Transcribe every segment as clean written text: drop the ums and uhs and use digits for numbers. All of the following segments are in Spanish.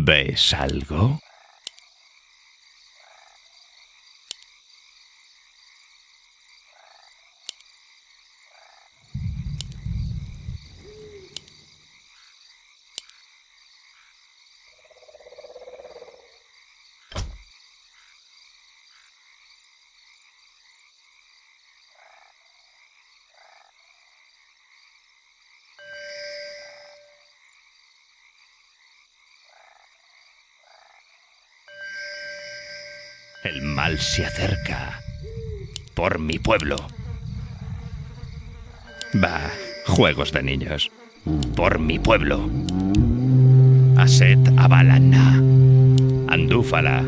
¿Ves algo? El mal se acerca. Por mi pueblo. Va, juegos de niños. Por mi pueblo. Aset Abalanna. Andúfala.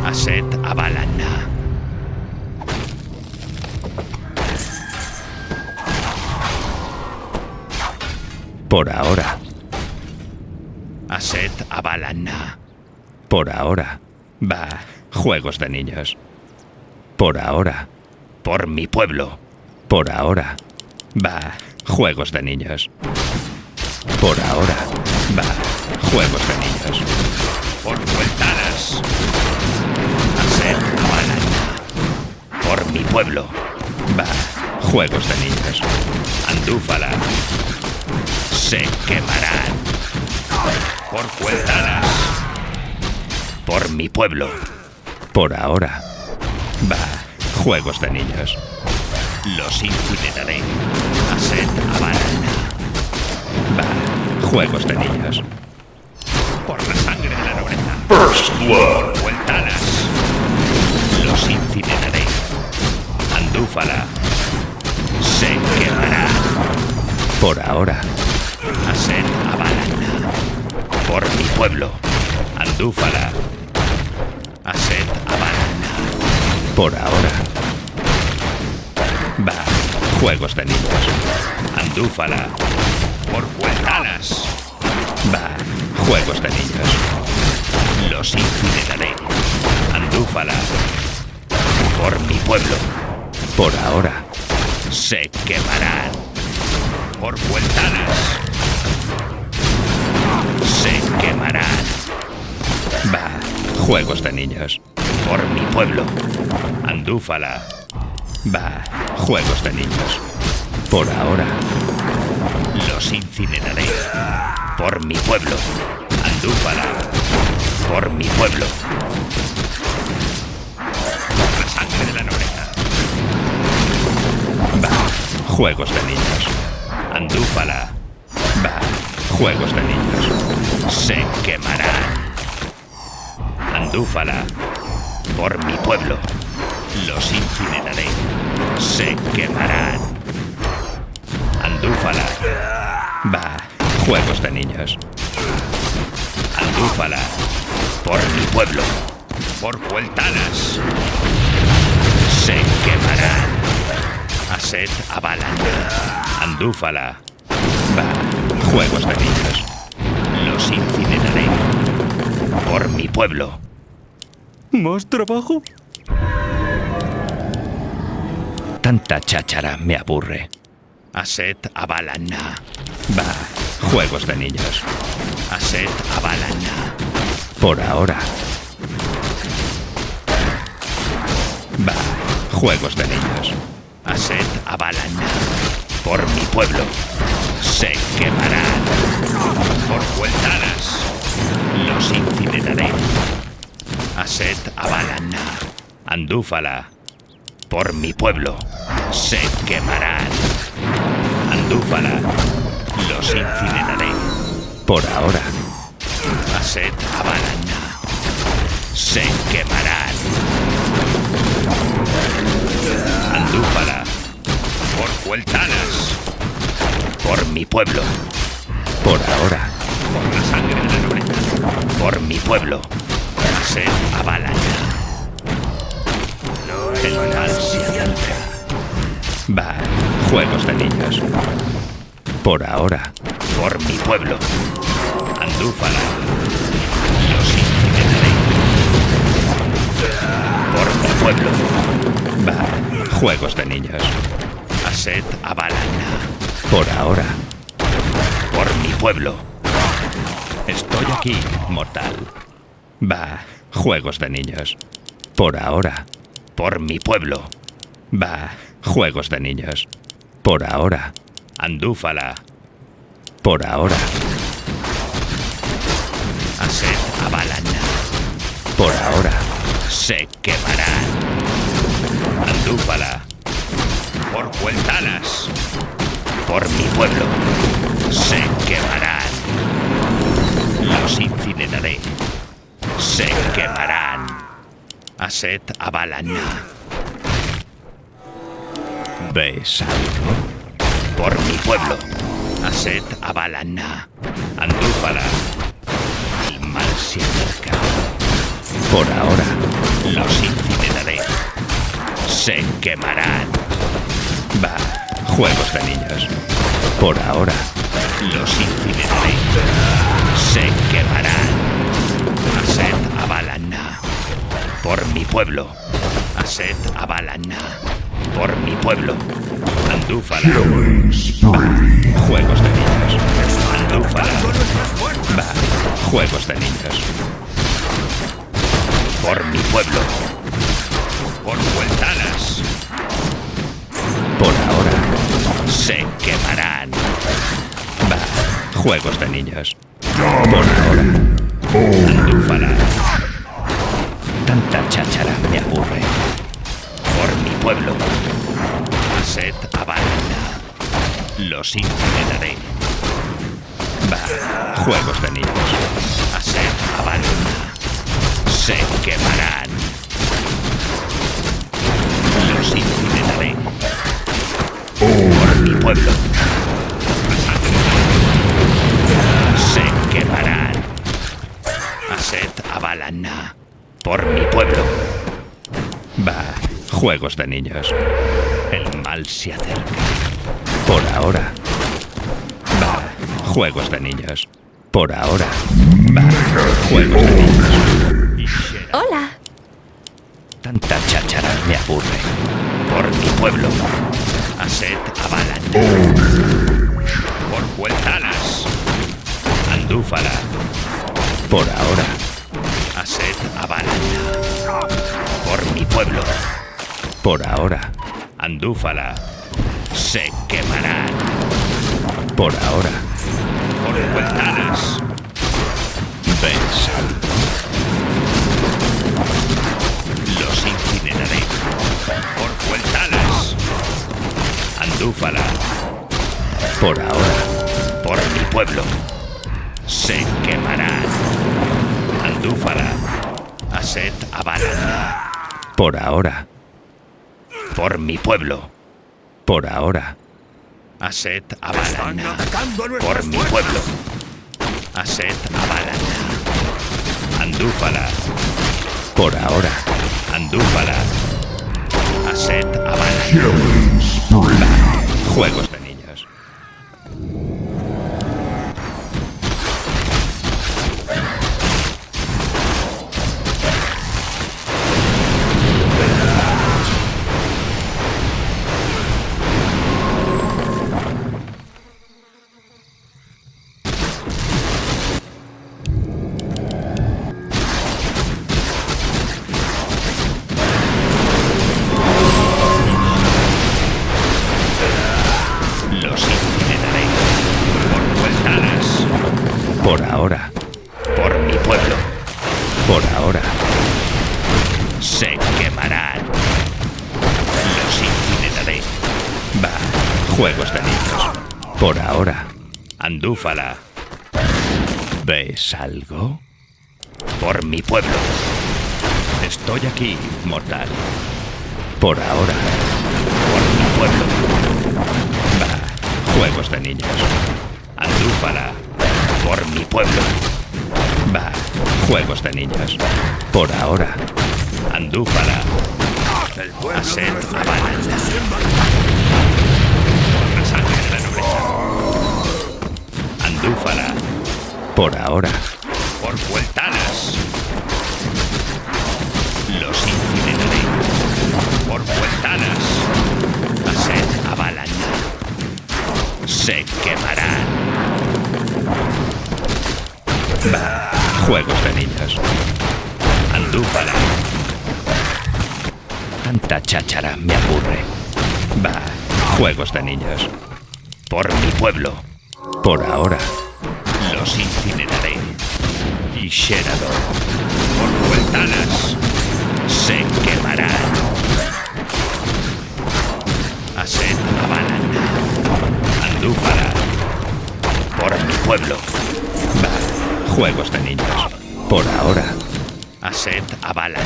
Aset Abalanna. Por ahora. Aset Abalanna. Por ahora. Va, juegos de niños. Por ahora. Por mi pueblo. Por ahora. Va, juegos de niños. Por ahora. Va, juegos de niños. Por vueltadas. Aset Abalanna. Por mi pueblo. Va, juegos de niños. Andúfala. Se quemarán. Por vueltadas. Por mi pueblo. Por ahora. Va, juegos de niños. Los incineraré. Aset Abalanna. Va, juegos de niños. Por la sangre de la nobleza. First blood. Por vueltadas. Los incineraré. Andúfala. Se quemará. Por ahora. Aset Abalanna. Por mi pueblo. Andúfala. Aset Abalanna. Por ahora. Va, juegos de niños. Andúfala. Por vueltadas. Va, juegos de niños. Los incineraré. Andúfala. Por mi pueblo. Por ahora. Se quemarán. Por vueltadas. Se quemarán. Va, juegos de niños. Por mi pueblo. Andúfala. Va, juegos de niños. Por ahora. Los incineraré. Por mi pueblo. Andúfala. Por mi pueblo. Por la sangre de la nobleza. Va, juegos de niños. Andúfala. Va, juegos de niños. Se quemarán. Andúfala. Por mi pueblo. Los incineraré. Se quemarán. Andúfala. Va, juegos de niños. Andúfala. Por mi pueblo. Por vueltadas. Se quemarán. Aset Abalanna. Andúfala. Va, juegos de niños. Los incineraré. Por mi pueblo. ¿Más trabajo? Tanta cháchara me aburre. Aset Abalanna. Va, juegos de niños. Aset Abalanna. Por ahora. Va, juegos de niños. Aset Abalanna. Por mi pueblo. Se quemarán. Por vueltadas. Los incineraré. Aset Abalanna. Andúfala. Por mi pueblo. Se quemarán. Andúfala. Los incineraré. Por ahora. Aset Abalanna. Se quemarán. Andúfala. Por vueltadas. Por mi pueblo. Por ahora. Por la sangre de la nobleza. Por mi pueblo. Aset Abalanna. El mal se acerca. Va, juegos de niños. Por ahora. Por mi pueblo. Andúfala. Los incineraré. Por mi pueblo. Va, juegos de niños. Aset Abalanna. Por ahora. Por mi pueblo. Estoy aquí, mortal. Va, juegos de niños. Por ahora. Por mi pueblo. Va, juegos de niños. Por ahora. Andúfala. Por ahora. Aset Avalana. Por ahora. Se quemarán. Andúfala. Por Cueltanas. Por mi pueblo. Se quemarán. Los incineraré. Se quemarán. Aset Avalana. ¿Ves algo? Por mi pueblo. Aset Avalana. Andúfala. El mal se acerca. Por ahora. Los incineraré. Se quemarán. Va. Juegos de niños. Por ahora. Los incineraré. Se quemarán. Aset Avalana. Por mi pueblo. Aset Avalana. Por mi pueblo. Andúfala. Va. Juegos de niños. Andúfala. Va. Juegos de niños. Por mi pueblo. Por Cueltanas. Por ahora. Se quemarán. Va. Juegos de niños. Por ahora. Andúfala. Tanta cháchara me aburre. Por mi pueblo. Aset Avalana. Los incineraré. Va. Juegos de niños. Aset Avalana. Se quemarán. Los incineraré. Por mi pueblo. Se quemarán. Aset Avalana. Por mi pueblo. Va. Juegos de niños. El mal se acerca. Por ahora. Va. Juegos de niños. Por ahora. Va. Juegos de niños. Hola. Tanta cháchara me aburre. Por mi pueblo. Aset Avalana. Por Cueltanas. Andúfala. Por ahora. Aset Avalana. Por mi pueblo. Por ahora. Andúfala. Se quemarán. Por ahora. Por Cueltanas. Ves. Los incineraré. Por Cueltanas. Andúfala. Por ahora. Por mi pueblo. Se quemarán. Andúfala. Aset Avalana. Por ahora. Por mi pueblo. Por ahora. Aset Avalana. Por mi pueblo. Aset Avalana. Andúfala. Por ahora. Andúfala. Aset Avalana. Juegos de niños. Los incineraré. Por Cueltanas. Por ahora. Por mi pueblo. Por ahora. Se quemarán. Los incineraré. Va. Juegos de niños. Por ahora. Andúfala. ¿Ves algo? Por mi pueblo. Estoy aquí, mortal. Por ahora. Por mi pueblo. Va. Juegos de niños. Andúfala. Por mi pueblo. Va. Juegos de niños. Por ahora. Andúfala. Aset Avalana. Por la sangre de la nobleza. Andúfala. Por ahora. Por Cueltanas. Los incineraré. Por Cueltanas. Aset Avalana. Se quemarán. Bah, juegos de niños. Andúfala. Tanta cháchara me aburre. Bah, juegos de niños. Por mi pueblo. Por ahora. Los incineraré. Y Sherador. Por vueltanas. Se quemarán. Aset Avalan. Andúfala. Por mi pueblo. Bah, juegos de niños. Por ahora. Aset Avalan.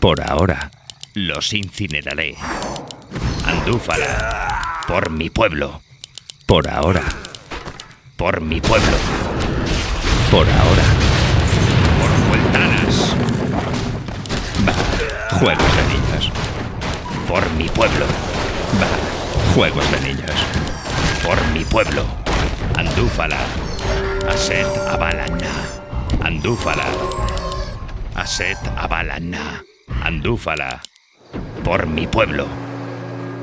Por ahora. Los incineraré. Andúfala. Por mi pueblo. Por ahora. Por mi pueblo. Por ahora. Por vueltanas. Bah, juegos de niños. Por mi pueblo. Bah, juegos de niños. Por mi pueblo. Andúfala. Aset Avalan. Andúfala. Aset Avalan. Andúfala. Por mi pueblo.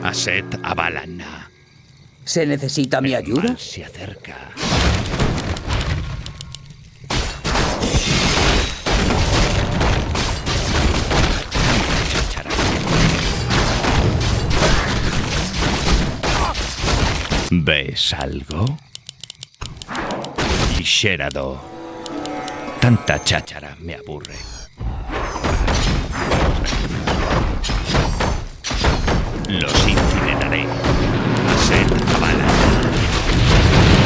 Aset Avalan. ¿Se necesita mi ayuda? Mal se acerca. ¿Ves algo? Y Sherador. Tanta cháchara me aburre. Los incineraré. Aset Avalan.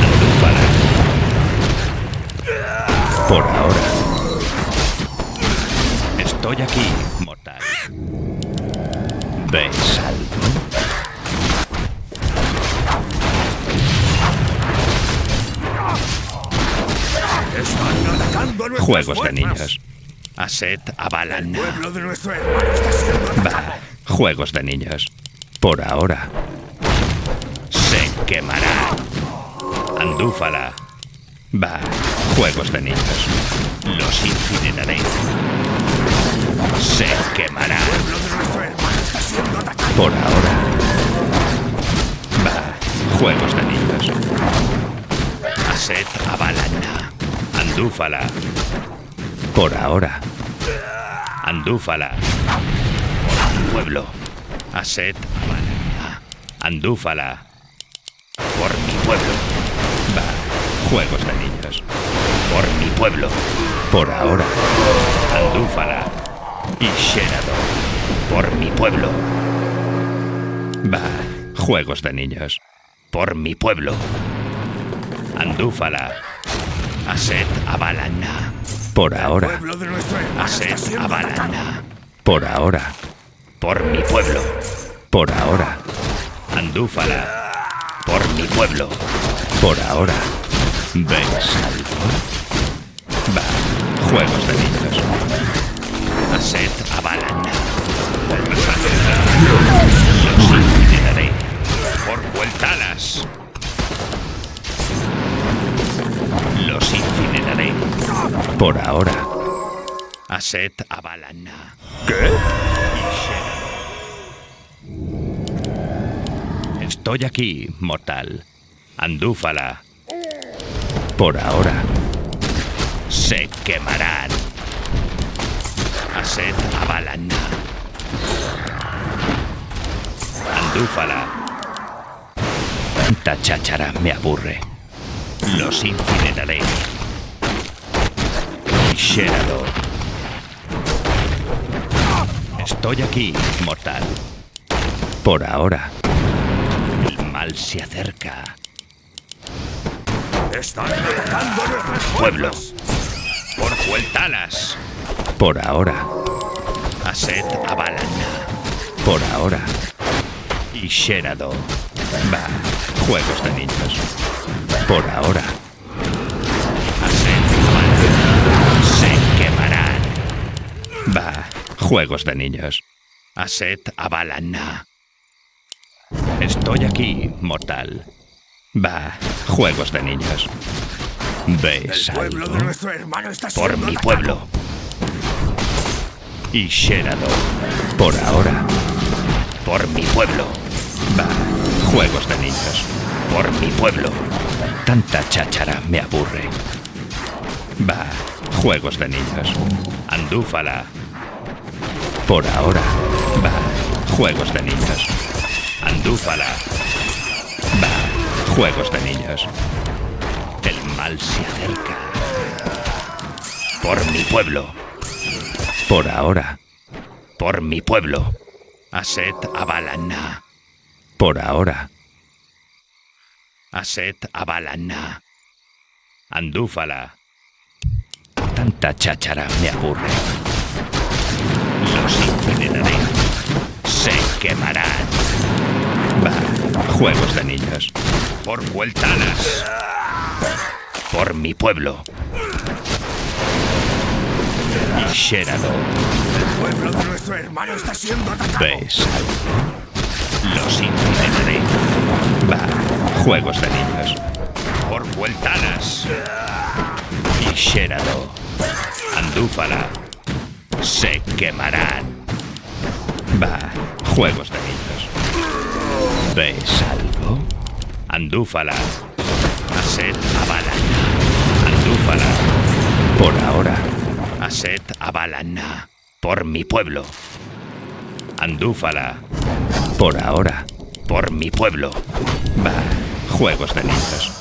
Andúfala. Por ahora. Estoy aquí, mortal. ¿Ves algo? Están atacando a nuestras Juegos de fuerzas. niños. Aset Avalan. El pueblo de nuestro hermano está siendo atacado. Bah, juegos de niños. Por ahora. Se quemará. Andúfala. Bah, juegos de niños. Los incineraré. Se quemará. El pueblo de nuestro hermano está siendo atacado. Por ahora. Bah, juegos de niños. Aset Avalan. Andúfala. Por ahora. Andúfala. Por mi pueblo. Aset Avalan. Andúfala. Por mi pueblo. Bah, juegos de niños. Por mi pueblo. Por ahora. Andúfala. Y Sherador. Por mi pueblo. Bah, juegos de niños. Por mi pueblo. Andúfala. Aset Avalan. Por ahora. El pueblo de nuestro hermano está Aset siendo atacado. Avalan. Por ahora. Por mi pueblo. Por ahora. Andúfala. Por mi pueblo. Por ahora. ¿Ves algo? Va. Juegos de niños. Aset Avalan. Por la sangre. Los incineraré. Por vueltanas. Los incineraré. Por ahora. Aset Avalan. ¿Qué? Estoy aquí, mortal. Andúfala. Por ahora. Se quemarán. Aset Avalan. Andúfala. Tanta cháchara me aburre. Los incineraré. Y Sherador. Estoy aquí, mortal. Por ahora. El mal se acerca. Están atacando a nuestras Pueblo. fuerzas. Por vueltanas. Por ahora. Aset Avalan. Por ahora. Y Sherador. Va. Juegos de niños. Por ahora. Aset Avalan. Se quemarán. Va. Juegos de niños. Aset Avalan. Estoy aquí, mortal. Va. Juegos de niños. ¿Ves El pueblo algo? de nuestro hermano está siendo Por mi atacado. pueblo. Y Sherador. Por ahora. Por mi pueblo. Va. Juegos de niños. Por mi pueblo. Tanta cháchara me aburre. Va. Juegos de niños. Andúfala. Por ahora. Va. Juegos de niños. Andúfala. Va. Juegos de niños. El mal se acerca. Por mi pueblo. Por ahora. Por mi pueblo. Aset Abalana. Por ahora. Aset Abalana. Andúfala. Tanta cháchara me aburre. Los incineraré. Se quemarán. Va. Juegos de niños. Por Vueltanas. Por mi pueblo. Y Sherado. El pueblo de nuestro hermano está siendo atacado. ¿Ves algo? Los incineraré. Va. Juegos de niños. Por Vueltanas. Y Sherado. Andúfala. Se quemarán. Va. Juegos de niños. ¿Ves algo? Andúfala. Aset Abalana. Andúfala. Por ahora. Aset Abalana. Por mi pueblo. Andúfala. Por ahora. Por mi pueblo. Va. Juegos de niños.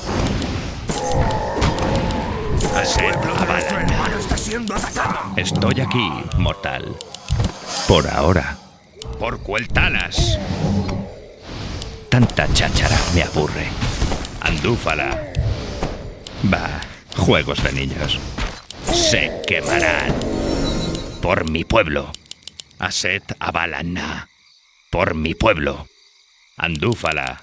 Aset Abalana. Hermano está siendo atacado. Estoy aquí, mortal. Por ahora. Por Cueltanas. Tanta cháchara me aburre. Andúfala. Va. Juegos de niños. Se quemarán. Por mi pueblo. Aset Abalana. Por mi pueblo. Andúfala.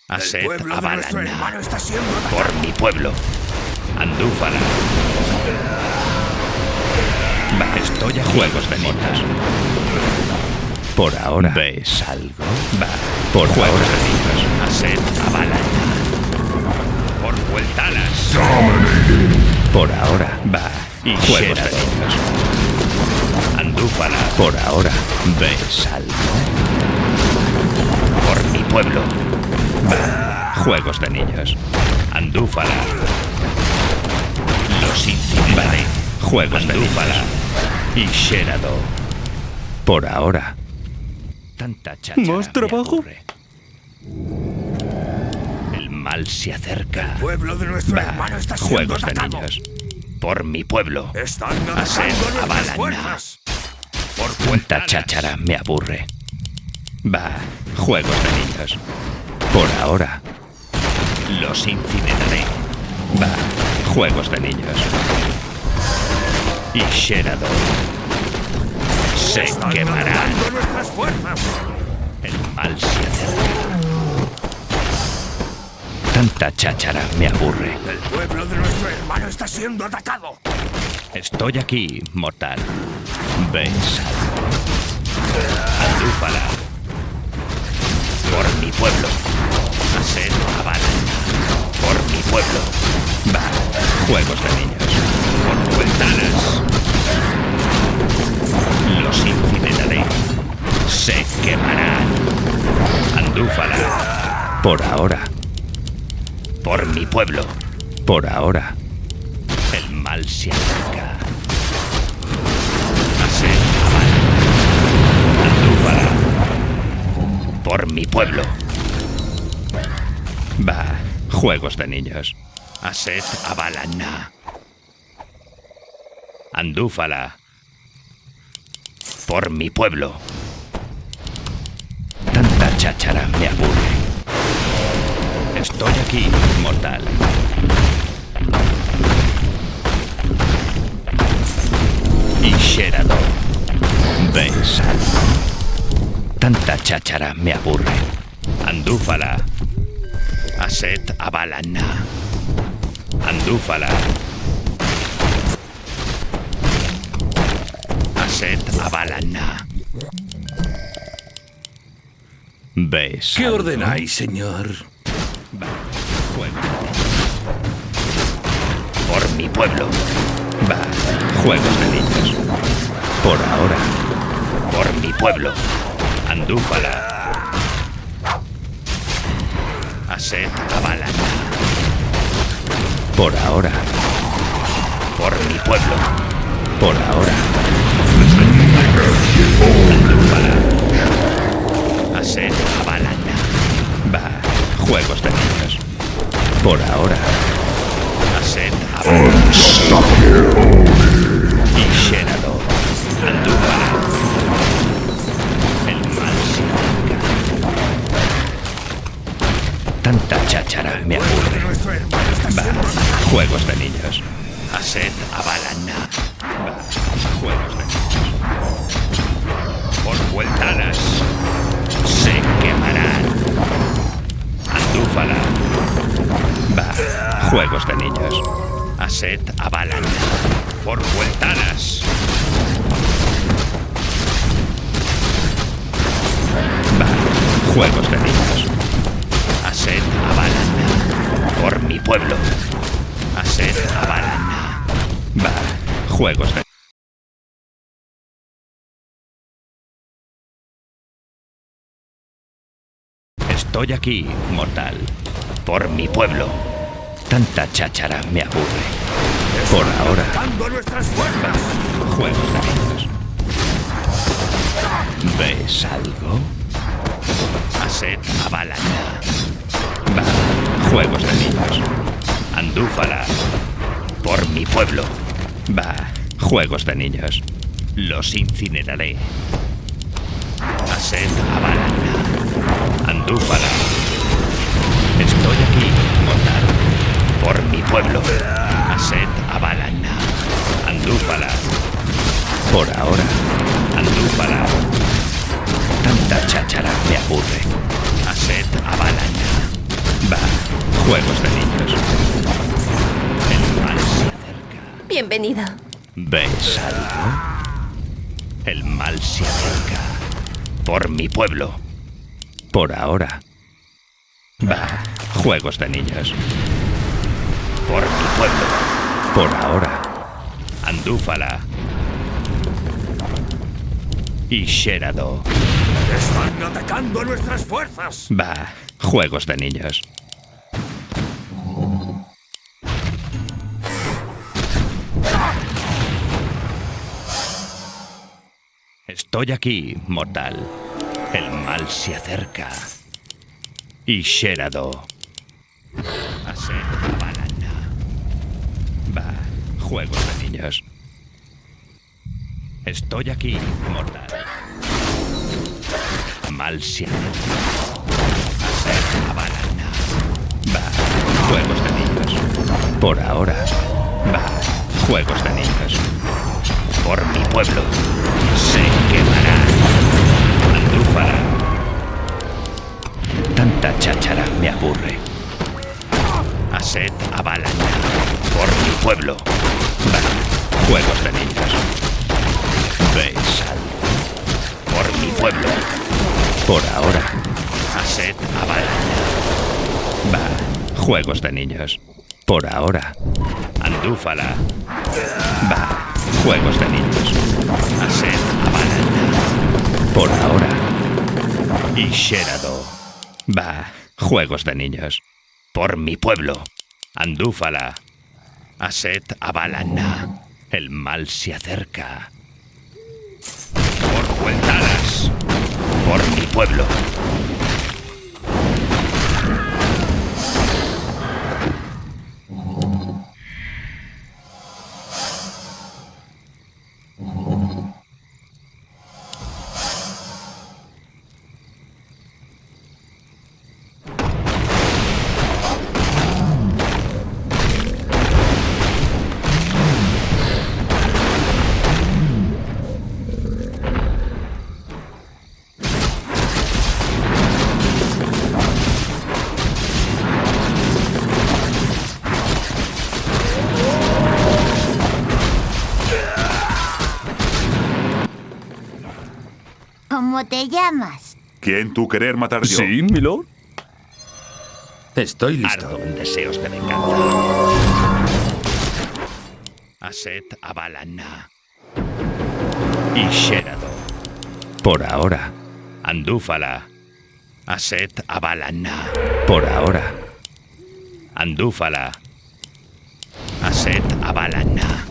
El Aset pueblo de nuestro hermano Abalana. está siendo atacado. Por mi pueblo. Andúfala. Va. Estoy a juegos de niños. Por ahora. ¿Ves algo? Va. Por juegos de niños. Aset Abalana. Por Vueltanas. Por ahora. Va. Y juegos de niños. Andúfala. Por ahora. ¿Ves algo? Por mi pueblo. Va. Juegos de niños. Andúfala. Los incineraré. Juegos de Andúfala. Y Sherado. Por ahora. Tanta cháchara ¿Más trabajo? me aburre. El mal se acerca. El pueblo de nuestro Va. hermano está siendo Juegos de atacado. niños. Por mi pueblo. Están Aset atacando nuestras Abalana. fuerzas. Por cuenta cháchara me aburre. Va. Juegos de niños. Por ahora. Los incineraré. Va. Juegos de niños. Y Sherado. Se Están quemarán. atacando nuestras fuerzas. El mal se acerca. Tanta cháchara me aburre. El pueblo de nuestro hermano está siendo atacado. Estoy aquí, mortal. ¿Ves algo? Andúfala. Por mi pueblo. Aset Abalana. Por mi pueblo. Va. Juegos de niños. Por Vueltanas. Los incineraré. Se quemarán. Andúfala. Por ahora. Por mi pueblo. Por ahora. El mal se acerca. Aset Abalana. Andúfala. Por mi pueblo. Va. Juegos de niños. Aset Abalana. Andúfala. Por mi pueblo. Tanta cháchara me aburre. Estoy aquí, mortal. Y Sherado. ¿Ves algo? Tanta cháchara me aburre. Andúfala. Aset Abalana. Andúfala. Aset Abalana. ¿Ves? ¿Qué algo? ordenáis, señor? Va. Juego. Por mi pueblo. Va. Juegos de niños. Por ahora. Por mi pueblo. Andúfala. Aset Abalana. Por ahora. Por mi pueblo. Por ahora. Andúfala. Aset Avalana. Va. Juegos de niños. Por ahora. Aset Avalana. Y Shenado. Andúfala. El mal se acerca. Tanta cháchara me aburre. Nuestro hermano está Va. siendo Juegos de niños. Aset Avalana. Va. Juegos de niños. Por vueltanas. Se quemarán. Andúfala. Va. Juegos de niños. Aset Avalana. Por vueltanas. Va. Juegos de niños. Aset Avalana. Por mi pueblo. Aset Avalana. Va. Juegos de... Estoy aquí, mortal. Por mi pueblo. Tanta cháchara me aburre. Por ahora. atacando nuestras fuerzas. Juegos de niños. ¿Ves algo? Aset Avalana. Va. Juegos de niños. Andúfala. Por mi pueblo. Va. Juegos de niños. Los incineraré. Aset Avalana. Andúfala. Estoy aquí, mortal. Por mi pueblo. Aset Avalana. Andúfala. Por ahora. Andúfala. Tanta cháchara me aburre. Aset Avalana. Va. Juegos de niños. El mal se acerca. Bienvenido. ¿Ves algo? El mal se acerca. Por mi pueblo. Por ahora. Va. Juegos de niños. Por mi pueblo. Por ahora. Andúfala. Y Sherado. Están atacando nuestras fuerzas. Va. Juegos de niños. Estoy aquí, mortal. El mal se acerca. Y Sherado. Aset Avalana. Va. Juegos de niños. Estoy aquí, mortal. Mal se acerca. Aset Avalana. Va. Juegos de niños. Por ahora. Va. Juegos de niños. Por mi pueblo. Se quemará. Andúfala. Tanta cháchara me aburre. Aset Avalana. Por mi pueblo. Va. Juegos de niños. ¿Ves algo? Por mi pueblo. Por ahora. Aset Avalana. Va. Juegos de niños. Por ahora. Andúfala. Va. Juegos de niños. Aset Avalana. Por ahora. Y Sherado. Va. Juegos de niños. Por mi pueblo. Andúfala. Aset Avalana. El mal se acerca. Por vueltanas. Por mi pueblo. ¿Cómo te llamas? ¿Quién tú querer matar yo? Sí, milord. Estoy listo. Ardo en deseos de venganza. Aset Avalana. Y Sherado. Por ahora. Andúfala. Aset Avalana. Por ahora. Andúfala. Aset Avalana.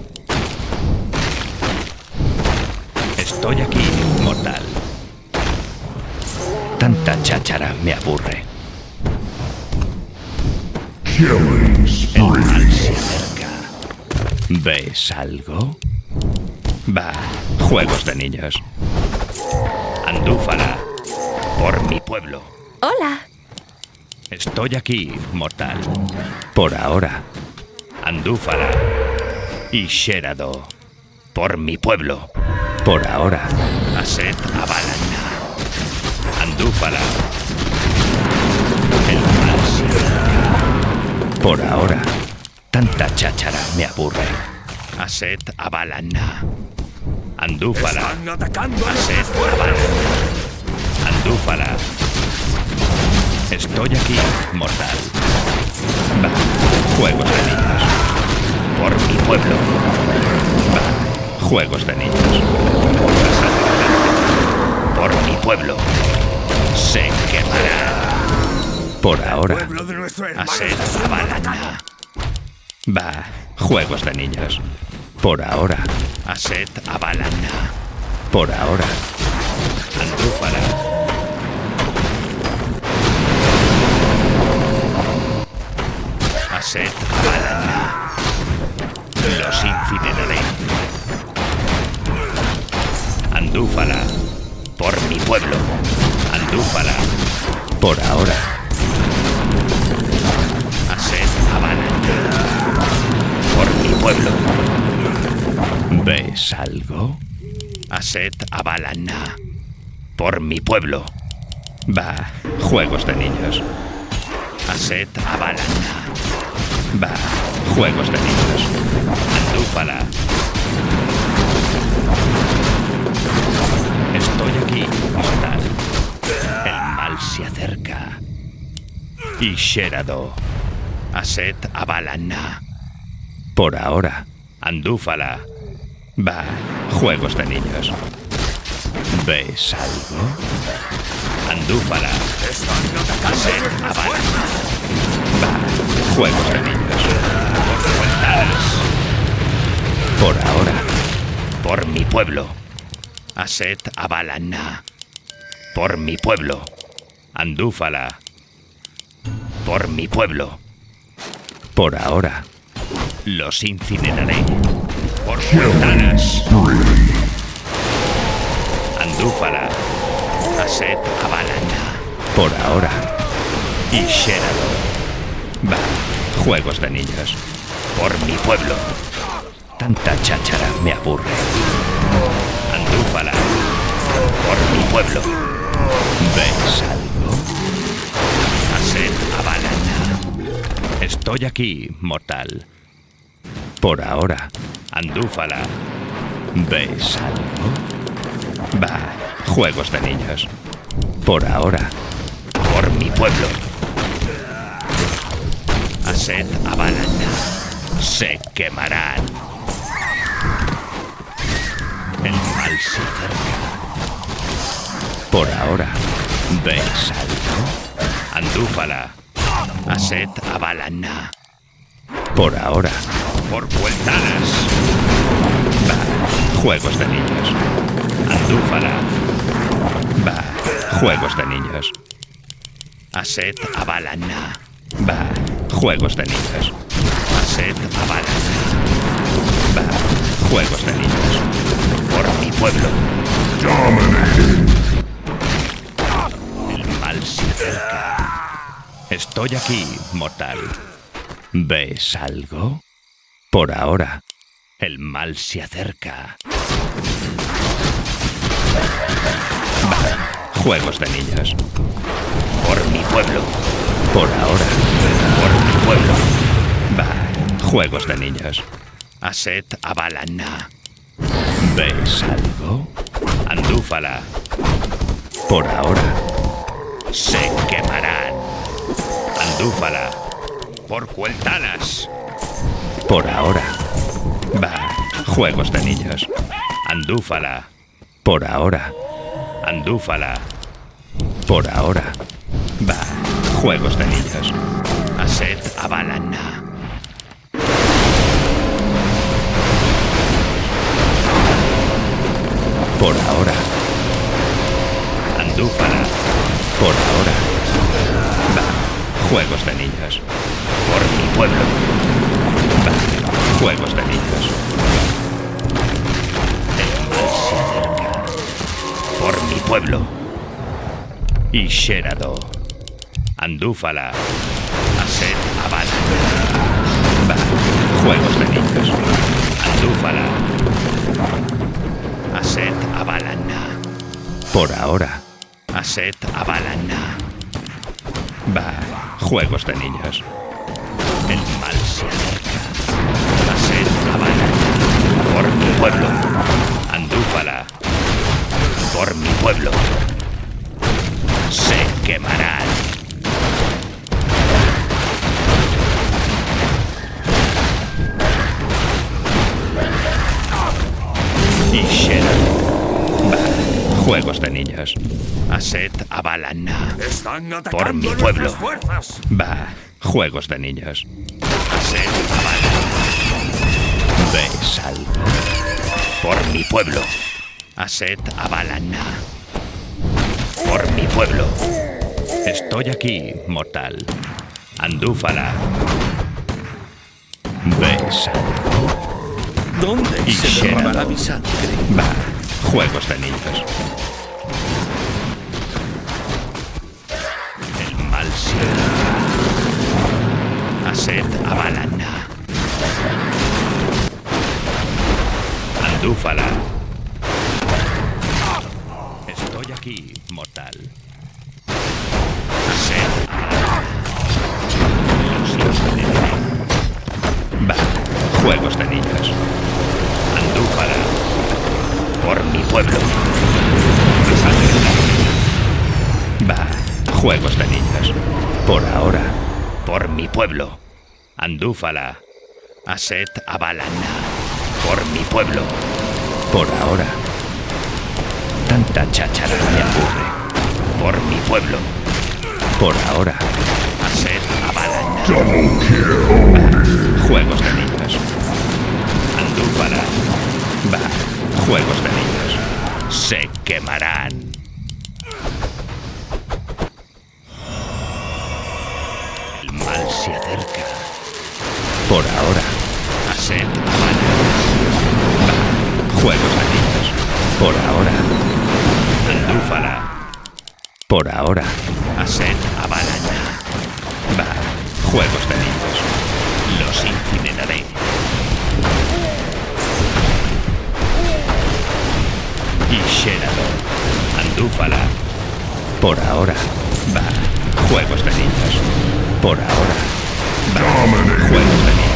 Estoy aquí, mortal. Tanta cháchara me aburre. El mal se acerca. ¿Ves algo? Va, juegos de niños. Andúfala, por mi pueblo. Hola. Estoy aquí, mortal. Por ahora. Andúfala y Sherado, por mi pueblo. Por ahora. Aset Abalana. Andúfala. El mal se acerca. Por ahora. Tanta cháchara me aburre. Aset Abalana. Andúfala. Están atacando a Aset nuestras fuerzas. Abalana. Andúfala. Estoy aquí, mortal. Va, juegos de niños. Por mi pueblo. Va, juegos de niños. Por mi pueblo. Se quemará. Por ahora. Pueblo de nuestro hermano Aset está siendo atacado. Abalana. Va, juegos de niños. Por ahora. Aset Abalana. Por ahora. Andúfala. Aset Abalana. Los incineraré. Andúfala. Por mi pueblo. Andúfala. Por ahora. Aset Abalana. Por mi pueblo. ¿Ves algo? Aset Abalana. Por mi pueblo. Va, juegos de niños. Aset Abalana. Va, juegos de niños. Andúfala. Estoy aquí, mortal. El mal se acerca. Y Sherado. Aset Abalana. Por ahora. Andúfala. Va, juegos de niños. ¿Ves algo? Andúfala. Están atacando a Aset nuestras Abalana. fuerzas. Va, juegos de niños. Por ventanas. Por ahora. Por mi pueblo. Aset Abalana. Por mi pueblo. Andúfala. Por mi pueblo. Por ahora. Los incineraré. Por ventanas. Andúfala. Aset Abalana. Por ahora. Y Sherado. Va, juegos de niños. Por mi pueblo. Tanta cháchara me aburre. Andúfala. Por mi pueblo. ¿Ves algo? Aset Abalana. Estoy aquí, mortal. Por ahora. Andúfala. ¿Ves algo? Va, juegos de niños. Por ahora. Por mi pueblo. Aset Abalana. Se quemarán. El mal se acerca. Por ahora. ¿Ves algo? Andúfala. Aset Abalana. Por ahora. Por vueltanas. Va, juegos de niños. Andúfala. Va, juegos de niños. Aset Abalana. Va, juegos de niños. Aset Abalana. Va, juegos de niños. Por mi pueblo. El mal se acerca. Estoy aquí, mortal. ¿Ves algo? Por ahora, el mal se acerca. Va, juegos de niños. Por mi pueblo. Por ahora, por mi pueblo. Va, juegos de niños. Aset Abalana. ¿Ves algo? Andúfala. Por ahora, se quemarán. Andúfala. Por Cueltanas. Por ahora. Va, juegos de niños. Andúfala. Por ahora. Andúfala. Por ahora. Va, juegos de niños. Aset Abalana. Por ahora. Juegos de niños. El mal se acerca. Por mi pueblo. Y Sherado. Andúfala. Aset Abalan. Va. Juegos de niños. Andúfala. Aset Abalan. Por ahora. Aset Abalan. Va. Juegos de niños. El mal se acerca. Aset Abalan. Por mi pueblo. Andúfala. Por mi pueblo. Se quemarán. Y Sherado. Va. Juegos de niños. Aset Abalan. Están atacando Por mi pueblo. nuestras fuerzas. Va. Juegos de niños. Aset Abalan. Ve salvo. Por mi pueblo. Aset Abalan. Por mi pueblo. Estoy aquí, mortal. Andúfala. Ve salvo. ¿Dónde Y se Sherado. derramará mi sangre? Va. Juegos de niños. El mal se Aset Abalan. Andúfala. Estoy aquí, mortal. Aset Abalan. Los incineraré. Va. Juegos de niños. Andúfala. Por mi pueblo. Va. Juegos de niños. Por ahora. Por mi pueblo. Andúfala. Aset Abalan. Por mi pueblo. Por ahora. Tanta cháchara me aburre. Por mi pueblo. Por ahora. Aset Abalan. Va. Juegos de niños. Andúfala. Va. Juegos de niños. Se quemarán. El mal se acerca. Por ahora. Aset Abalan. Va. Juegos de niños. Por ahora. Andúfala. Por ahora. Aset Abalan. Va. Juegos de niños. Los incineraré. Y Sherado. Andúfala. Por ahora. Va. Juegos de niños. Por ahora. Va. Juegos de niños.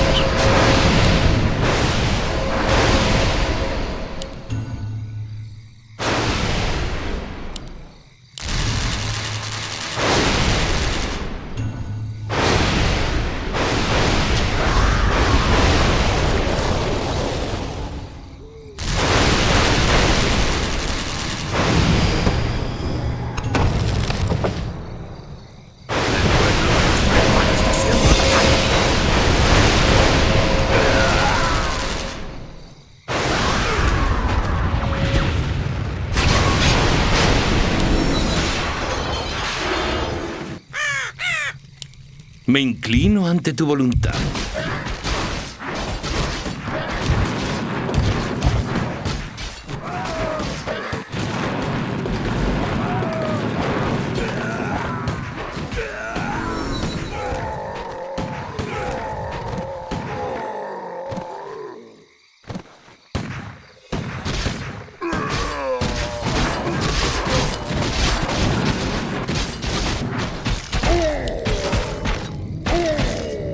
Me inclino ante tu voluntad.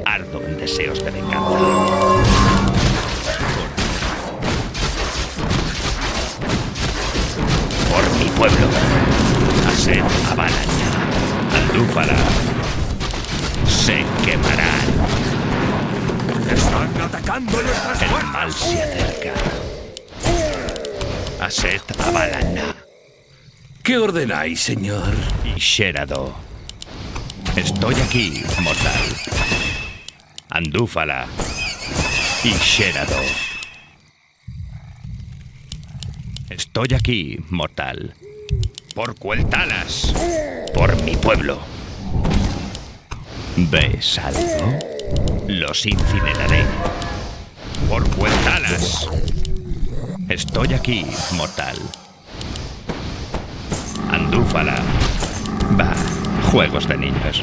Ardo en deseos de venganza. Por mi pueblo. Aset Abalan. Andúfala. Se quemarán. Están atacando nuestras El fuerzas. mal se acerca. Aset Abalan. ¿Qué ordenáis, señor? Y Sherado. Estoy aquí, mortal. Andúfala. Y Sherado. Estoy aquí, mortal. Por Cueltalas. Por mi pueblo. ¿Ves algo? Los incineraré. Por más. Estoy aquí, mortal. Andúfala. Va, juegos de niños.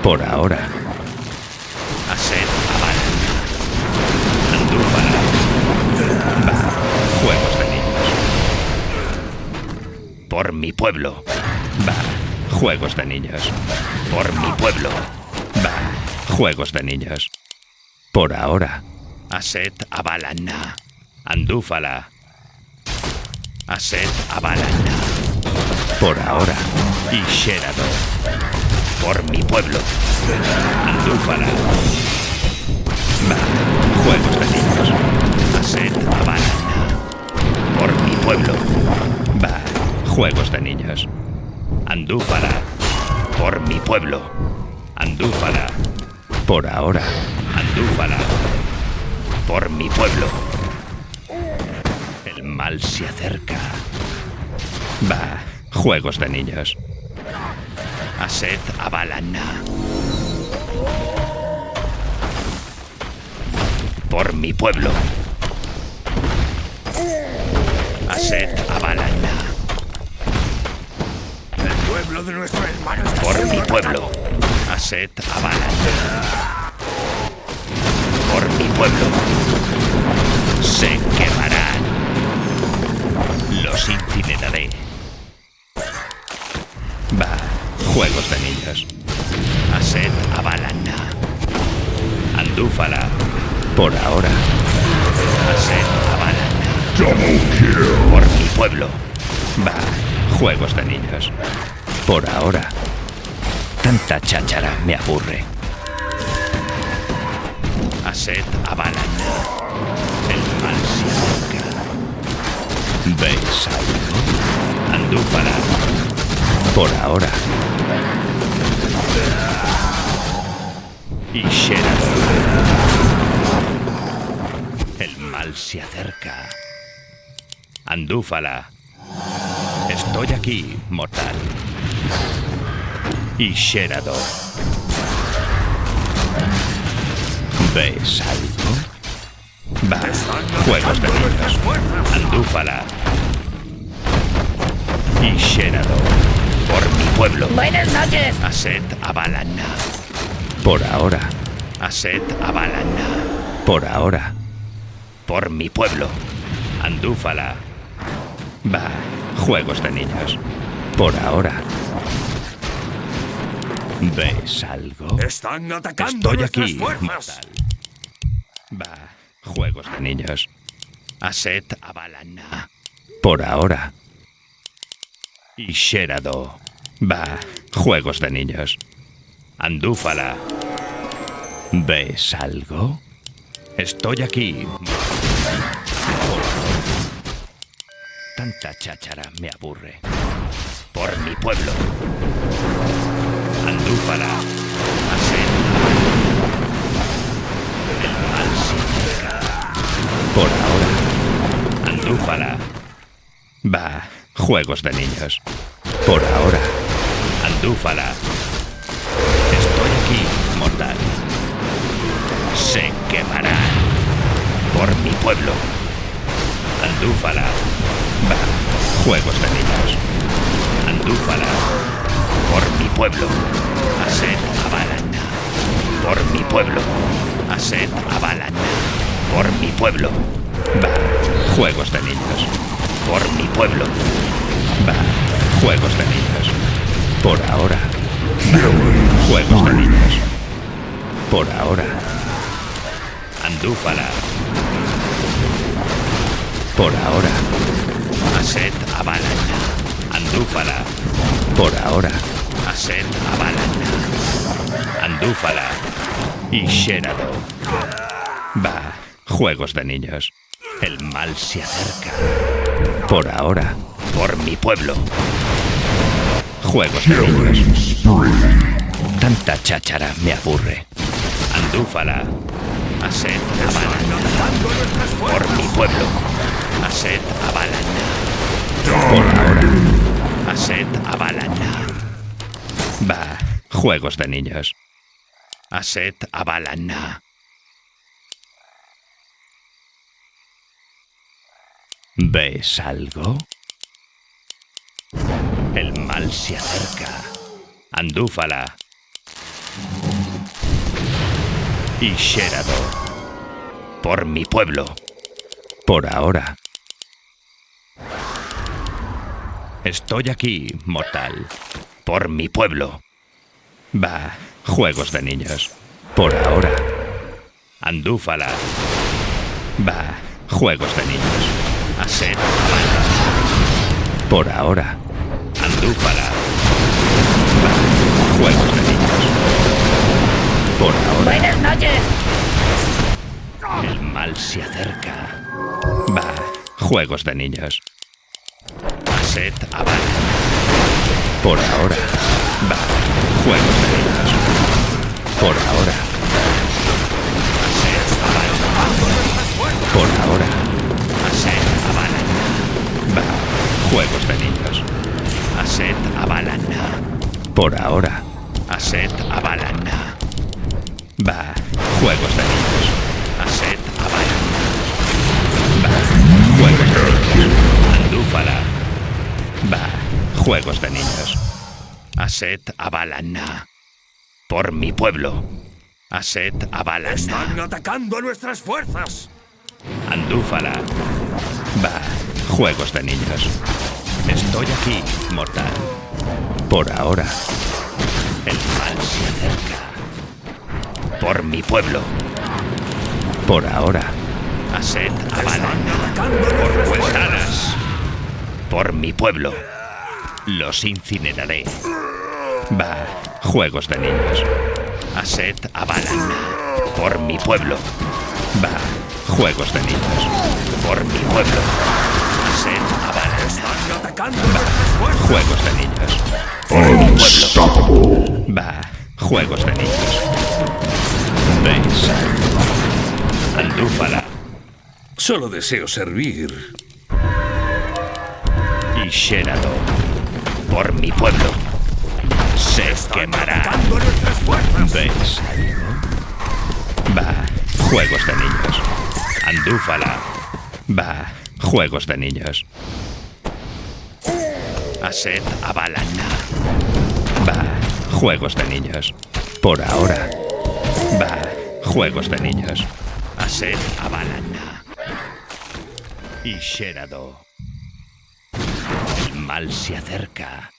Por ahora. Aset Avala. Andúfala. Va, juegos de niños. Por mi pueblo. Va, juegos de niños. Por mi pueblo. Va, juegos de niños. Por ahora. Aset Avalana. Andúfala. Aset Avalana. Por ahora. Y Sherado. Por mi pueblo. Andúfala. Va, juegos de niños. Aset Avalana. Por mi pueblo. Va, juegos de niños. Andúfala. Por mi pueblo. Andúfala. Por ahora. Andúfala. Por mi pueblo. El mal se acerca. Va, juegos de niños. Aset Avalana. Por mi pueblo. Aset Avalana. El pueblo de nuestro hermano está Por siendo mi atacado. pueblo. Aset Avalana. Por mi pueblo. Se quemarán. Los incineraré. Va, juegos de niños. Aset Avalana. Andúfala. Por ahora. Aset Avalana. Por mi pueblo. Va, juegos de niños. Por ahora. Tanta cháchara me aburre. Aset Avalana. El mal se acerca. ¿Ves algo? Andúfala. Por ahora. Y Sherado. El mal se acerca. Andúfala. Estoy aquí, mortal. Y Sherado. ¿Ves algo? Va, juegos de niños. Andúfala. Y Sherado. Por mi pueblo. Buenas noches. Aset Avalana. Por ahora. Aset Avalana. Por ahora. Por mi pueblo. Andúfala. Va, juegos de niños. Por ahora. ¿Ves algo? Están atacando Estoy nuestras aquí, fuerzas. mortal. Va, juegos de niños. Aset Avalana. Por ahora. Y Sherado. Va, juegos de niños. Andúfala. ¿Ves algo? Estoy aquí. Tanta cháchara me aburre. Por mi pueblo. Andúfala. Aset Avalana. El mal se acerca. Por ahora. Andúfala. Va, juegos de niños. Por ahora. Andúfala. Estoy aquí, mortal. Se quemarán. Por mi pueblo. Andúfala. Va, juegos de niños. Andúfala. Por mi pueblo. Aset Avalana. Por mi pueblo. Aset Avalana. Por mi pueblo. Va, juegos de niños. Por mi pueblo. Va, juegos de niños. Por ahora. Va, juegos de niños. Por ahora. Andúfala. Por ahora. Aset Avalana. Andúfala. Por ahora. Aset Avalana. Andúfala. Y Sherado. Va, juegos de niños. El mal se acerca. Por ahora. Por mi pueblo. Juegos de niños. Tanta cháchara me aburre. Andúfala. Aset Avalana. Por mi pueblo. Aset Avalana. Por ahora. Aset Avalana. Va, juegos de niños. Aset Avalana. ¿Ves algo? El mal se acerca. Andúfala. Y Sherador. Por mi pueblo. Por ahora. Estoy aquí, mortal. Por mi pueblo. Va, juegos de niños. Por ahora. Andúfala. Va, juegos de niños. Aset Avala. Por ahora. Andúfala. Va, juegos de niños. Por ahora. Buenas noches. El mal se acerca. Va, juegos de niños. Aset Avala. Por ahora. Va, juegos de niños. Por ahora. Aset Avala. Por ahora. Aset Avala. Va, juegos de niños. Aset Avala. Por ahora. Aset Avala. Va, juegos de niños. Aset Avala. Va, juegos de niños. Andúfala. Va, juegos de niños. Aset Avalana. Por mi pueblo. Aset Avalana. ¡Están atacando a nuestras fuerzas! Andúfala. Va, juegos de niños. Estoy aquí, mortal. Por ahora. El mal se acerca. Por mi pueblo. Por ahora. Aset Avalana. Por vueltanas. Por mi pueblo. Los incineraré. Va, juegos de niños. Aset Avalana. Por mi pueblo. Va, juegos de niños. Por mi pueblo. Aset Avalana. ¡Están atacando a nuestras fuerzas! Juegos de niños. Por mi pueblo. Va, juegos de niños. ¿Veis? Andúfala. Solo deseo servir. Y Sherador. Por mi pueblo. Se quemará. ¡Atacando a nuestras fuerzas! ¿Veis? Va, juegos de niños. Andúfala. Va, juegos de niños. Aset Avalana. Va, juegos de niños. Por ahora. Va, juegos de niños. Aset Avalana. Y Sherador. El mal se acerca.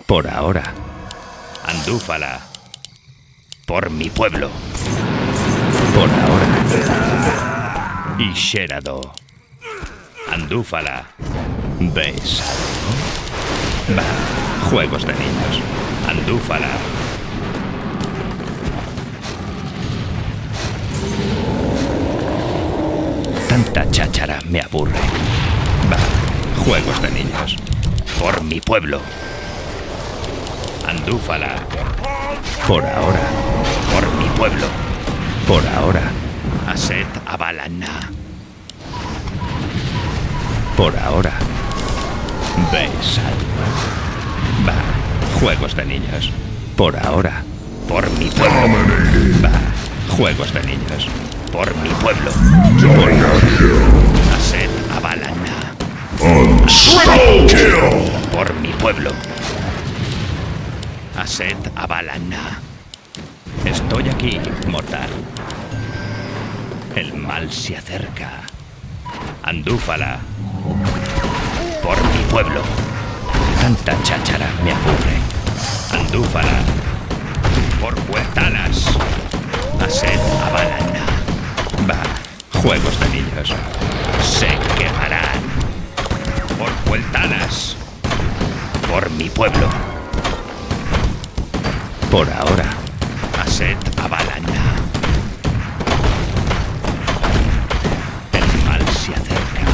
Por ahora. Andúfala. Por mi pueblo. Por ahora. Y Sherador. Andúfala. ¿Ves algo? Va, juegos de niños. Andúfala. Tanta cháchara me aburre. Va, juegos de niños. Por mi pueblo. Andúfala. Por ahora. Por mi pueblo. Por ahora. Aset Avalana. Por ahora. ¿Ves algo? Va, juegos de niños. Por ahora. Por mi pueblo. Va, juegos de niños. Por mi pueblo. Por Aset Avalana. Por mi pueblo. Aset Avalana. Estoy aquí, mortal. El mal se acerca. Andúfala. Por mi pueblo. Tanta cháchara me aburre. Andúfala. Por Huertanas. Aset Avalana. Va, juegos de niños. Se quemarán. Por Huertanas. Por mi pueblo. Por ahora. Aset Avalana. El mal se acerca.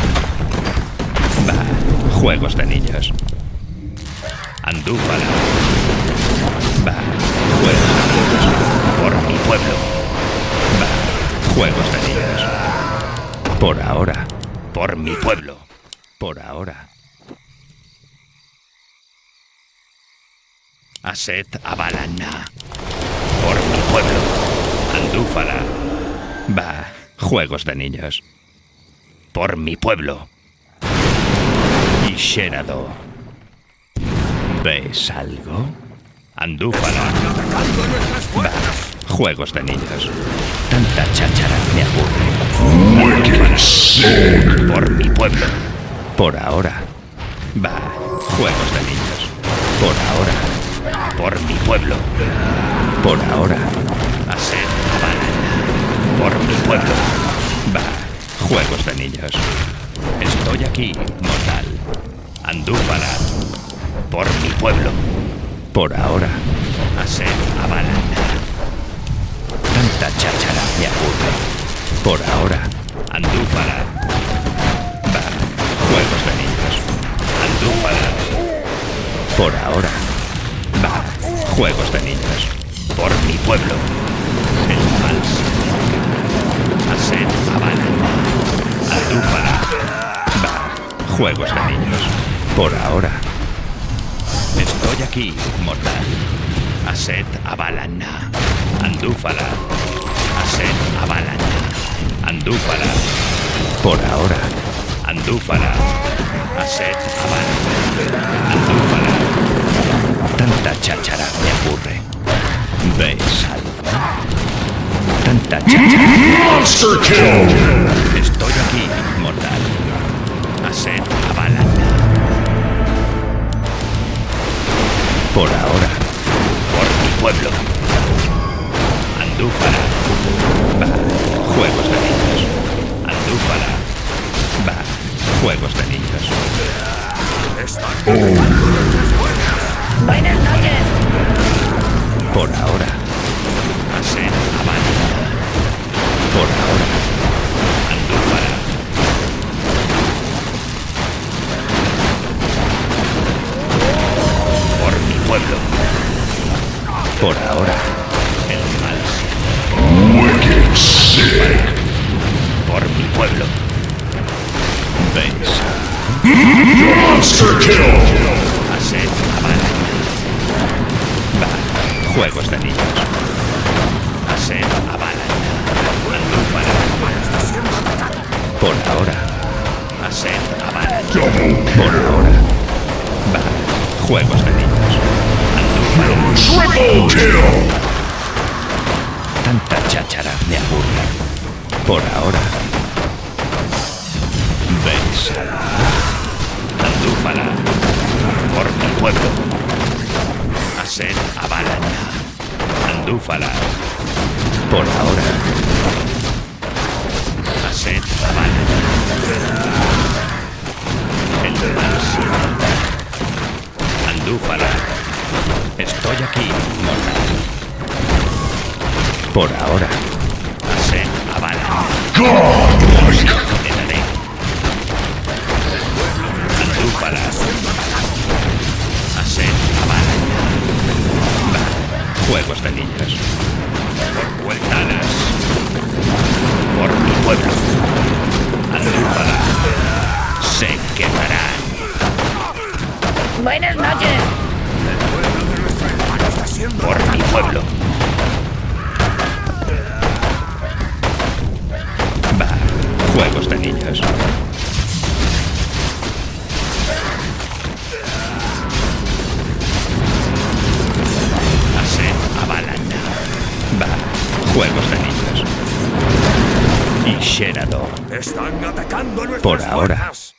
Va, juegos de niños. Andúfala. Va, juegos de niños. Por mi pueblo. Va, juegos de niños. Por ahora. Por mi pueblo. Por ahora. Aset Avalana. Por mi pueblo. Andúfala. Va, juegos de niños. Por mi pueblo. Sherado. ¿Ves algo? Andúfala. Atacando nuestras fuerzas. Juegos de niños. Tanta cháchara me aburre. Por mi pueblo. Por ahora. Va. Juegos de niños. Por ahora. Por mi pueblo. Por ahora. A ser Avalana. Por mi pueblo. Va. Juegos de niños. Estoy aquí, mortal. Andúfala. Por mi pueblo. Por ahora. A ser Avalana. Tanta cháchara me aburre. Por ahora. Andúfala. Va. Juegos de niños. Andúfala. Por ahora. Va. Juegos de niños. Por mi pueblo. El falso. A ser Avalana. Andúfala. Va. Juegos de niños. Por ahora. Estoy aquí, mortal. Aset Avalana. Andúfala. Aset Avalana. Andúfala. Por ahora. Andúfala. Aset Avalana. Andúfala. Tanta cháchara me aburre. ¿Ves algo? Tanta cháchara. Monster kill! Estoy aquí, mortal. Aset Avalana. Por ahora. Por mi pueblo. Andúfala. Va. Juegos de niños. Andúfala. Va. Juegos de niños. Buenas noches. Por ahora. Aset Avalana. Por ahora. Andúfala. Por mi pueblo. Por ahora. El mal. Wicked sick! Por mi pueblo. ¿Ves? Monster kill! Aset Avalana. Va. Juegos de niños. Aset Avalana. Andúfala. Por ahora. Aset Avalana. Por ahora. Va. Juegos de niños. Andúfala. Triple kill! Tanta cháchara me aburre. Por ahora. ¿Ves? Andúfala. Por mi pueblo. Aset Avalana. Andúfala. Por ahora. Aset Avalana. El mal. Andúfala. Estoy aquí, mortal. Por ahora. Aset Avalana. Godlike! Ordenaré. Andúfala. Aset Avalana. Va. Juegos de niños. Por vueltanas. Por mi pueblo. Andúfala. Se quemarán. Buenas noches. Por mi pueblo. Va. Juegos de niños. Aset Avalana. Va. Juegos de niños. Y Sherado. Están atacando nuestras Por ahora. fuerzas.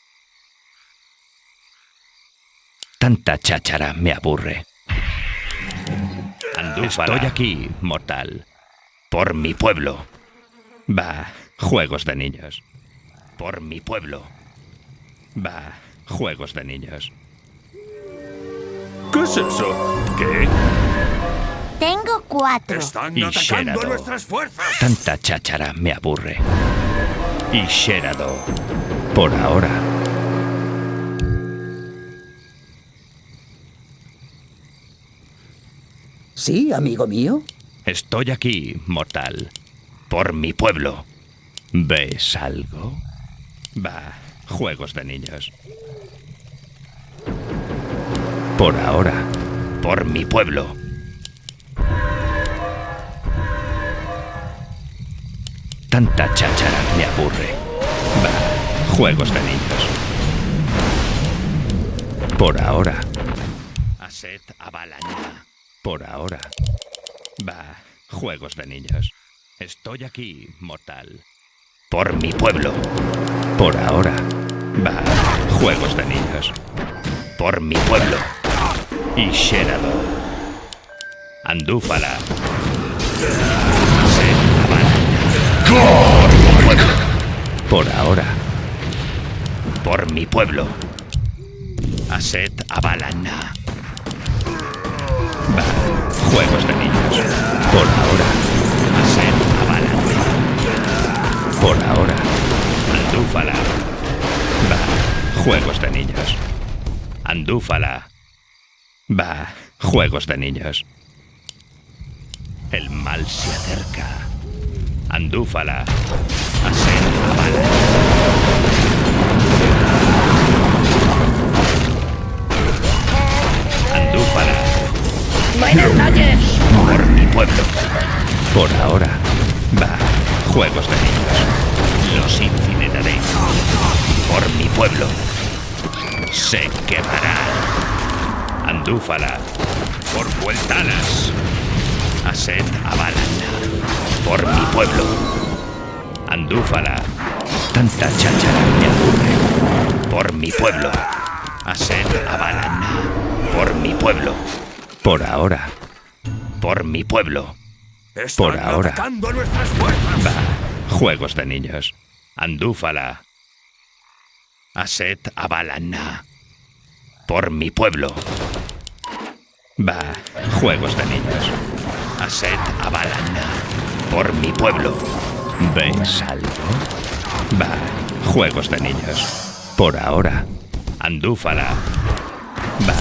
Tanta cháchara me aburre. Andúfala. Estoy aquí, mortal. Por mi pueblo. Va. Juegos de niños. Por mi pueblo. Va. Juegos de niños. ¿Qué es eso? ¿Qué? Tengo 4. Están Y atacando Sherado. nuestras fuerzas. Tanta cháchara me aburre. Y Sherado. Por ahora. Sí, amigo mío. Estoy aquí, mortal. Por mi pueblo. ¿Ves algo? Va. Juegos de niños. Por ahora. Por mi pueblo. Tanta cháchara me aburre. Va. Juegos de niños. Por ahora. Aset Abalaña. Por ahora. Bah, juegos de niños. Estoy aquí, mortal. Por mi pueblo. Por ahora. Bah, juegos de niños. Por mi pueblo. Y Sherado. Andúfala. Aset Abalaña. Por mi pueblo. Por ahora. Por mi pueblo. Aset Abalaña. Bah, juegos de niños. Por ahora. Aset Abalaña. Por ahora. Andúfala. Bah, juegos de niños. Andúfala. Bah, juegos de niños. El mal se acerca. Andúfala. Aset Abalaña. Andúfala. Buenas noches. Por mi pueblo. Por ahora. Va. Juegos de niños. Los incineraré. Por mi pueblo. Se quemará. Andúfala. Por Vueltanas. Aset Abalaña. Por mi pueblo. Andúfala. Tanta cháchara me aburre. Por mi pueblo. Aset Abalaña. Por mi pueblo. Por ahora. Por mi pueblo. Por Están ahora. atacando nuestras fuerzas. Va. Juegos de niños. Andúfala. Aset Abalaña. Por mi pueblo. Va. Juegos de niños. Aset Abalaña. Por mi pueblo. ¿Ves algo? Va. Juegos de niños. Por ahora. Andúfala. Va.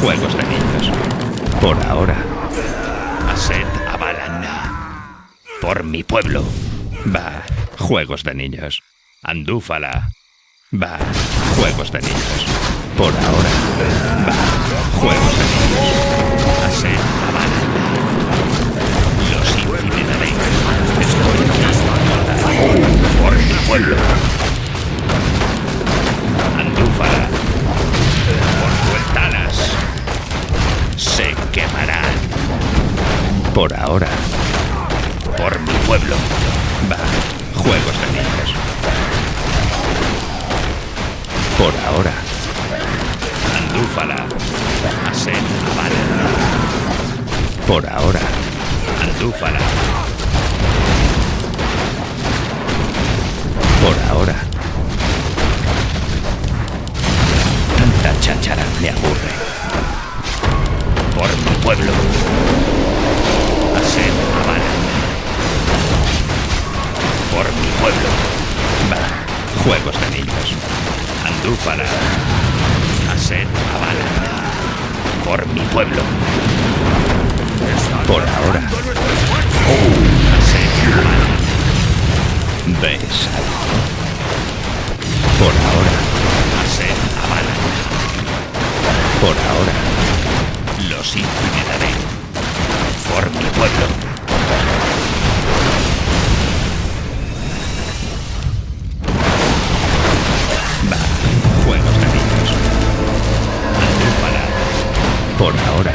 Juegos de niños. Por ahora. Aset Abalaña. Por mi pueblo. Va. Juegos de niños. Andúfala. Va. Juegos de niños. Por ahora. Va. Juegos de niños. Aset Abalaña. Los incineraré. Estoy aquí. Por mi pueblo. Andúfala. Por Vueltanas. Se quemarán. Por ahora. Por mi pueblo. Va. Juegos de niños. Por ahora. Andúfala. Aset Abalaña. Por ahora. Andúfala. Por ahora. Tanta cháchara me aburre. Por mi pueblo. Aset Abalaña. Por mi pueblo. Va. Juegos de niños. Andúfala. Aset Abalaña. Por mi pueblo. Por ahora. Aset Abalaña. ¿Ves algo? Por ahora. Aset Abalaña. Por ahora. Los incineraré. Por mi pueblo. Va. Juegos de niños. Andúfala. Por ahora.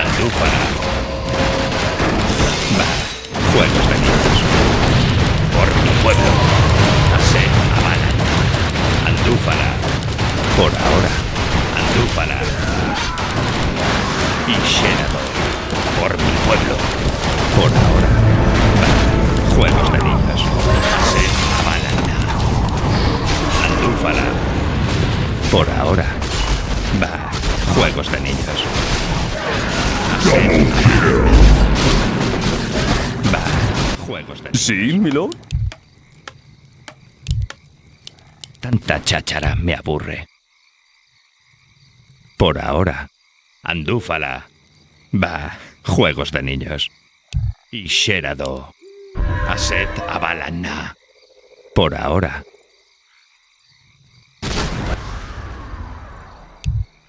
Andúfala. Va. Juegos de niños. Por mi pueblo. Aset Abalaña. Andúfala. Por ahora. Andúfala. Y Sherado. Por mi pueblo. Por ahora. Va. Juegos de niños. Aset Abalaña. Andúfala. Por ahora. Va. Juegos de niños. Aset Abalaña. Va. Juegos de niños. ¿Sí, milord? Tanta cháchara me aburre. Por ahora. Andúfala. Va. Juegos de niños. Y Sherado. Aset Abalaña. Por ahora.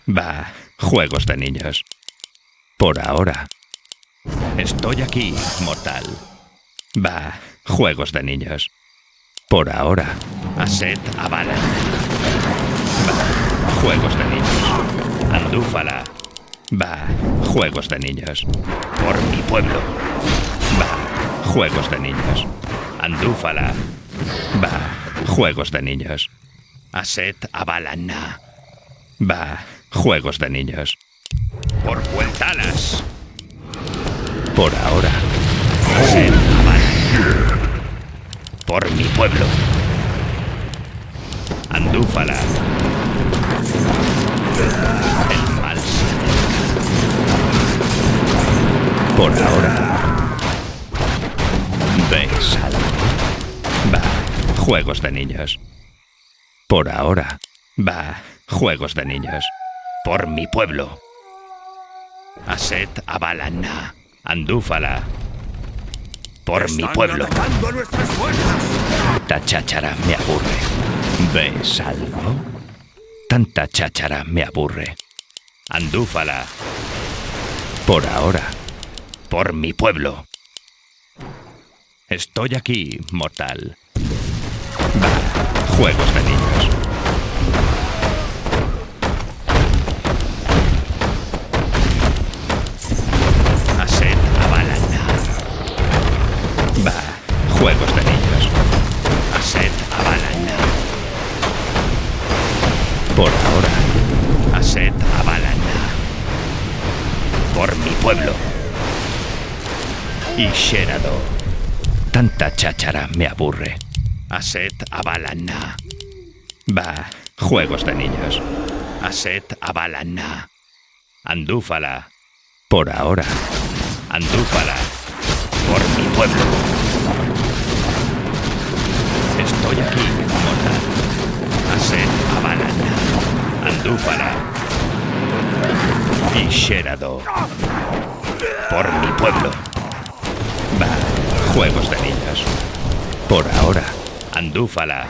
Va. Juegos de niños. Por ahora. Estoy aquí, mortal. Va. Juegos de niños. Por ahora. Aset Abalaña. Va. juegos de niños. Andúfala. Va, juegos de niños. Por mi pueblo. Va, juegos de niños. Andúfala. Va, juegos de niños. Aset Abalana. Va, juegos de niños. Por Hueltalas. Por ahora. Aset Abalana. Por mi pueblo. Andúfala. El mal se acerca. Por ahora. ¿Ves algo? Va, juegos de niños. Por ahora. Va, juegos de niños. Por mi pueblo. Aset Abalana. Andúfala. Por mi pueblo. ¡Están atacando a nuestras fuerzas! Tanta cháchara me aburre. ¿Ves algo? Tanta cháchara me aburre. Andúfala. Por ahora. Por mi pueblo. Estoy aquí, mortal. Va, juegos de niños. Aset Abalana. Va, juegos de niños. Aset Abalana. Por ahora. Aset Abalana. Por mi pueblo. Y Sherado. Tanta cháchara me aburre. Aset Abalana. Va, juegos de niños. Aset Abalana. Andúfala. Por ahora. Andúfala. Por mi pueblo. Estoy aquí, mortal. Aset Abalana. Andúfala. Y Sherado. Por mi pueblo. Va, juegos de niños. Por ahora. Andúfala.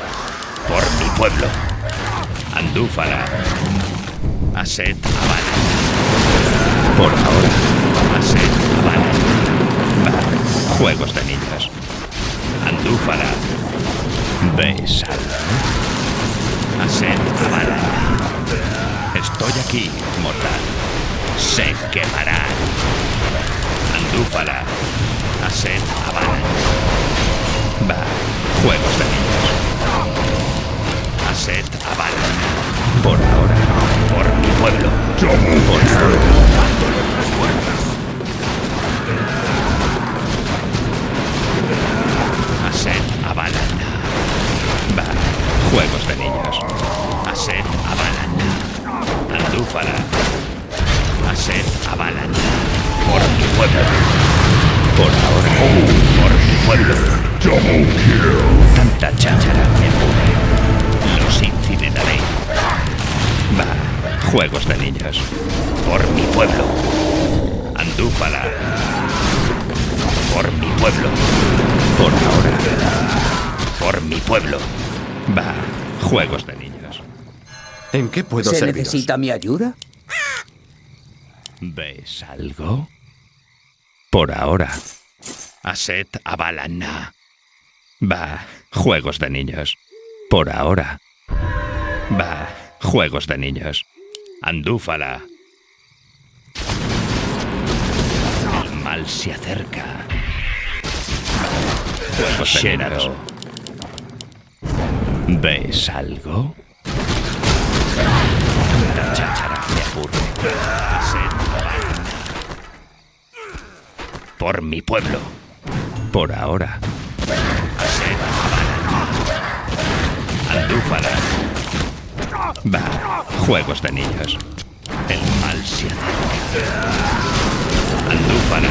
Por mi pueblo. Andúfala. Aset Abalana. Por ahora. Aset Abalana. Va, juegos de niños. Andúfala. ¿Ves algo? Aset Abalana. Estoy aquí, mortal. Se quemará. Andúfala. Aset Abalana. Va, juegos de niños. Aset Abalana. Por ahora. Por mi pueblo. Por ahora. Aset Abalana. Va, juegos de niños. Aset Abalana. Andúfala. Aset Abalana. Por mi pueblo. Por ahora. Por mi pueblo. Double kill. Tanta cháchara me aburre. Los incineraré. Va, juegos de niños. Por mi pueblo. Andúfala. Por mi pueblo. Por ahora. Por mi pueblo. Va, juegos de niños. ¿En qué puedo ¿Se serviros? necesita mi ayuda? ¿Ves algo? Por ahora. Aset Abalana. Va, juegos de niños. Por ahora. Va, juegos de niños. Andúfala. El mal se acerca. Va, juegos de niños. ¿Ves algo? Tanta cháchara me aburre. Aset Abalana. Por mi pueblo. Por ahora. Aset Abalana. Andúfala. Va, juegos de niños. El mal se acerca. Andúfala.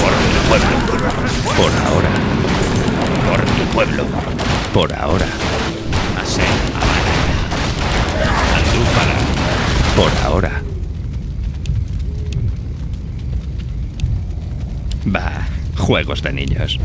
Por mi pueblo. Por ahora. Por mi pueblo. Por ahora. Aset Abalana. Andúfala. Por ahora. Va, juegos de niños.